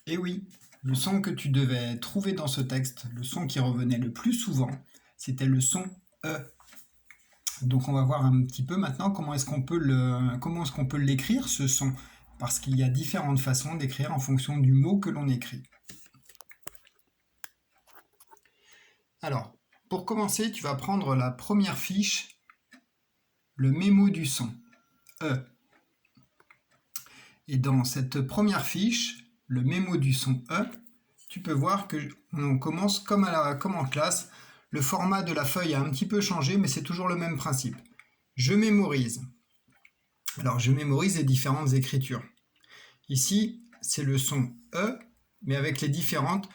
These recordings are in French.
Et oui, le son que tu devais trouver dans ce texte, le son qui revenait le plus souvent, c'était le son E. Donc on va voir un petit peu maintenant comment est-ce qu'on peut l'écrire ce son, parce qu'il y a différentes façons d'écrire en fonction du mot que l'on écrit. Alors, pour commencer, tu vas prendre la première fiche, le mémo du son, E. Et dans cette première fiche, le mémo du son E, tu peux voir que on commence comme en classe. Le format de la feuille a un petit peu changé, mais c'est toujours le même principe. Je mémorise. Alors, je mémorise les différentes écritures. Ici, c'est le son E, mais avec les différentes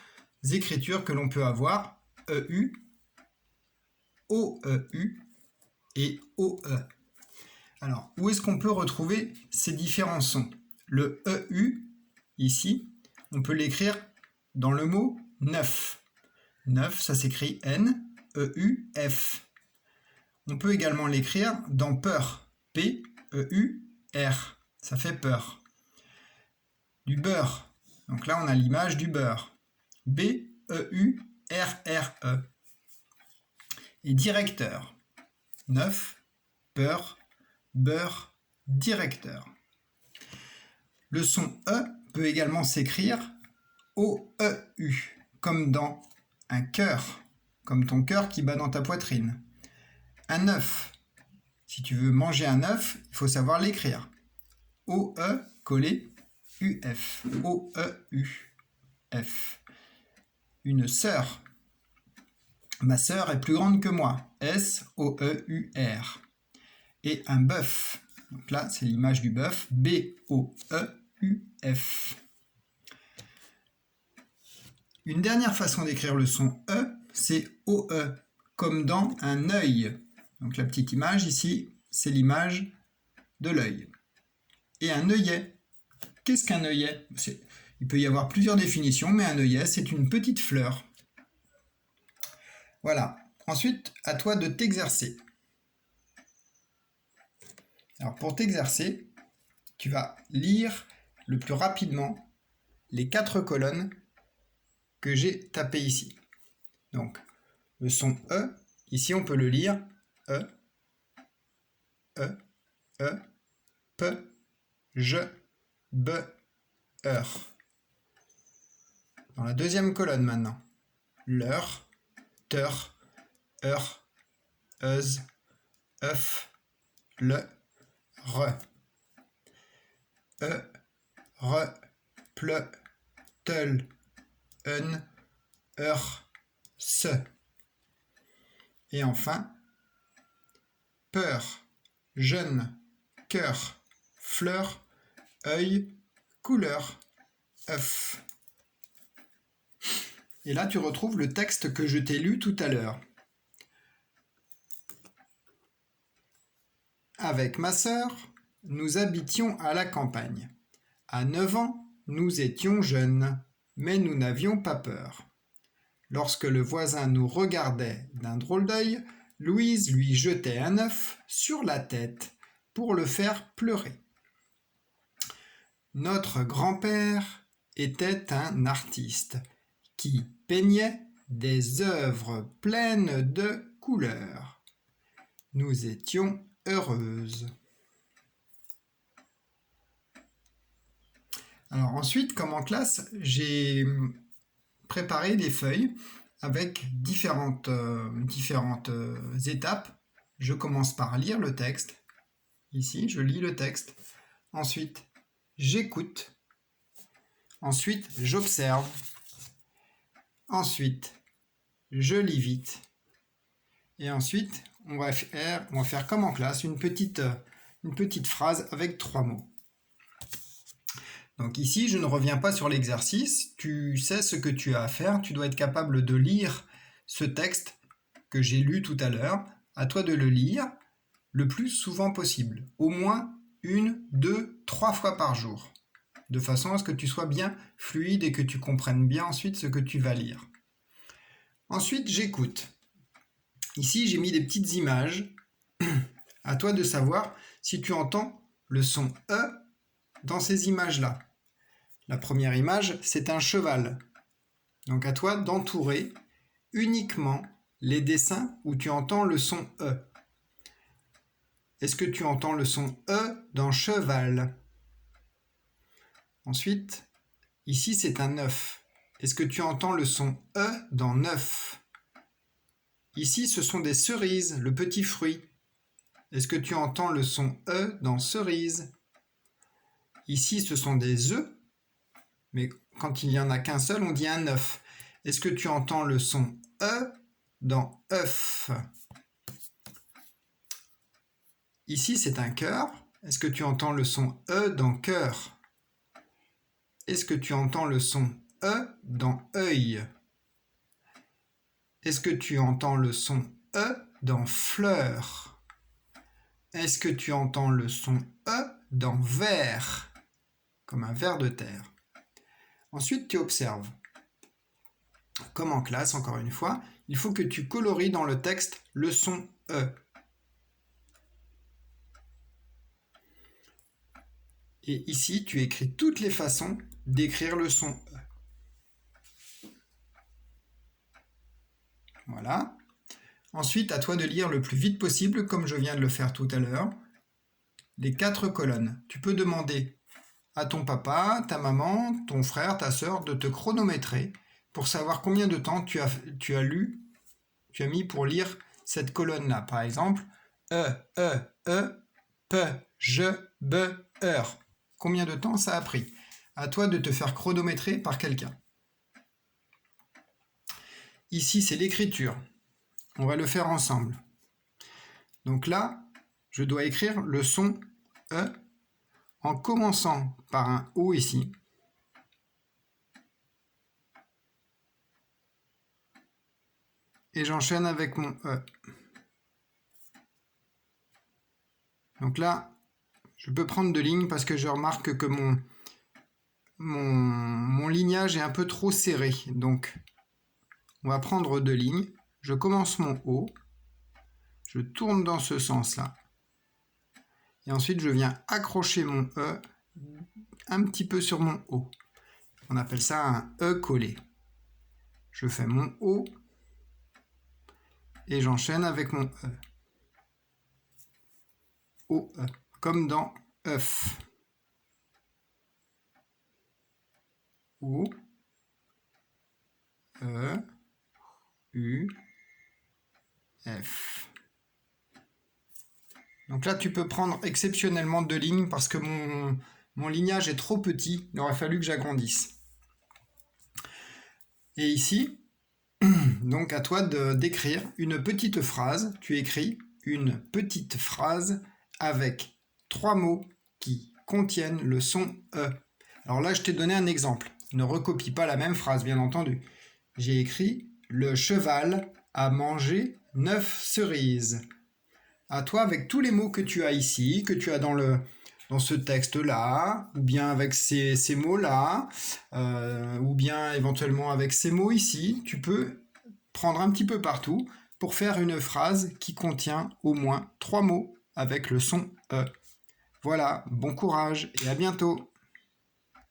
écritures que l'on peut avoir, EU, OEU et OE. Alors, où est-ce qu'on peut retrouver ces différents sons? Le EU, ici, on peut l'écrire dans le mot neuf. Neuf, ça s'écrit N-E-U-F. On peut également l'écrire dans peur, P-E-U-R. Ça fait peur. Du beurre. Donc là, on a l'image du beurre. B-E-U-R-R-E. Et directeur. Neuf, peur, beurre, directeur. Le son E peut également s'écrire O-E-U, comme dans un cœur, comme ton cœur qui bat dans ta poitrine. Un œuf. Si tu veux manger un œuf, il faut savoir l'écrire. O-E collé U-F. O-E-U-F. Une sœur. Ma sœur est plus grande que moi. S-O-E-U-R. Et un bœuf. Donc là, c'est l'image du bœuf. B-O-E-U-F. Une dernière façon d'écrire le son E, c'est O-E, comme dans un œil. Donc la petite image ici, c'est l'image de l'œil. Et un œillet. Qu'est-ce qu'un œillet? Il peut y avoir plusieurs définitions, mais un œillet, c'est une petite fleur. Voilà. Ensuite, à toi de t'exercer. Alors pour t'exercer, tu vas lire le plus rapidement les 4 colonnes que j'ai tapées ici. Donc, le son E, ici on peut le lire E, E, E, P, je, B, heure. Dans la deuxième colonne maintenant, l'heure, teur, heure, euse, œuf, le, re. E, re, ple, tel, un, heure, se. Et enfin, peur, jeune, cœur, fleur, œil, couleur, œuf. Et là, tu retrouves le texte que je t'ai lu tout à l'heure. Avec ma sœur, nous habitions à la campagne. À 9 ans, nous étions jeunes, mais nous n'avions pas peur. Lorsque le voisin nous regardait d'un drôle d'œil, Louise lui jetait un œuf sur la tête pour le faire pleurer. Notre grand-père était un artiste qui peignait des œuvres pleines de couleurs. Nous étions heureuses. Alors ensuite, comme en classe, j'ai préparé des feuilles avec différentes étapes. Je commence par lire le texte. Ici, je lis le texte. Ensuite, j'écoute. Ensuite, j'observe. Ensuite, je lis vite. Et ensuite, on va faire comme en classe, une petite phrase avec 3 mots. Donc ici, je ne reviens pas sur l'exercice. Tu sais ce que tu as à faire. Tu dois être capable de lire ce texte que j'ai lu tout à l'heure. À toi de le lire le plus souvent possible. Au moins 1, 2, 3 fois par jour. De façon à ce que tu sois bien fluide et que tu comprennes bien ensuite ce que tu vas lire. Ensuite, j'écoute. Ici, j'ai mis des petites images. À toi de savoir si tu entends le son E dans ces images-là. La première image, c'est un cheval. Donc à toi d'entourer uniquement les dessins où tu entends le son E. Est-ce que tu entends le son E dans cheval? Ensuite, ici c'est un œuf. Est-ce que tu entends le son E dans neuf? Ici ce sont des cerises, le petit fruit. Est-ce que tu entends le son E dans cerise? Ici ce sont des œufs, mais quand il n'y en a qu'un seul, on dit un œuf. Est-ce que tu entends le son E dans œuf? Ici, c'est un cœur. Est-ce que tu entends le son E dans cœur? Est-ce que tu entends le son E dans œil? Est-ce que tu entends le son E dans fleur? Est-ce que tu entends le son E dans ver, comme un ver de terre? Ensuite, tu observes. Comme en classe, encore une fois, il faut que tu colories dans le texte le son E. Et ici, tu écris toutes les façons d'écrire le son E. Voilà. Ensuite, à toi de lire le plus vite possible, comme je viens de le faire tout à l'heure, les 4 colonnes. Tu peux demander à ton papa, ta maman, ton frère, ta sœur de te chronométrer pour savoir combien de temps tu as mis pour lire cette colonne-là. Par exemple, E, P, je, B, heure. Combien de temps ça a pris? À toi de te faire chronométrer par quelqu'un. Ici, c'est l'écriture. On va le faire ensemble. Donc là, je dois écrire le son E en commençant par un O ici. Et j'enchaîne avec mon E. Donc là, je peux prendre 2 lignes parce que je remarque que mon lignage est un peu trop serré. Donc, on va prendre 2 lignes. Je commence mon O. Je tourne dans ce sens-là. Et ensuite, je viens accrocher mon E un petit peu sur mon O. On appelle ça un E collé. Je fais mon O et j'enchaîne avec mon E. O, E, comme dans œuf. O, E, U, F. Donc là, tu peux prendre exceptionnellement 2 lignes parce que mon lignage est trop petit. Il aurait fallu que j'agrandisse. Et ici, donc à toi d'écrire une petite phrase. Tu écris une petite phrase avec 3 mots qui contiennent le son E. Alors là, je t'ai donné un exemple. Ne recopie pas la même phrase, bien entendu. J'ai écrit « Le cheval a mangé 9 cerises ». À toi, avec tous les mots que tu as ici, que tu as dans ce texte-là, ou bien avec ces mots-là, ou bien éventuellement avec ces mots ici, tu peux prendre un petit peu partout pour faire une phrase qui contient au moins 3 mots avec le son E. Voilà, bon courage et à bientôt.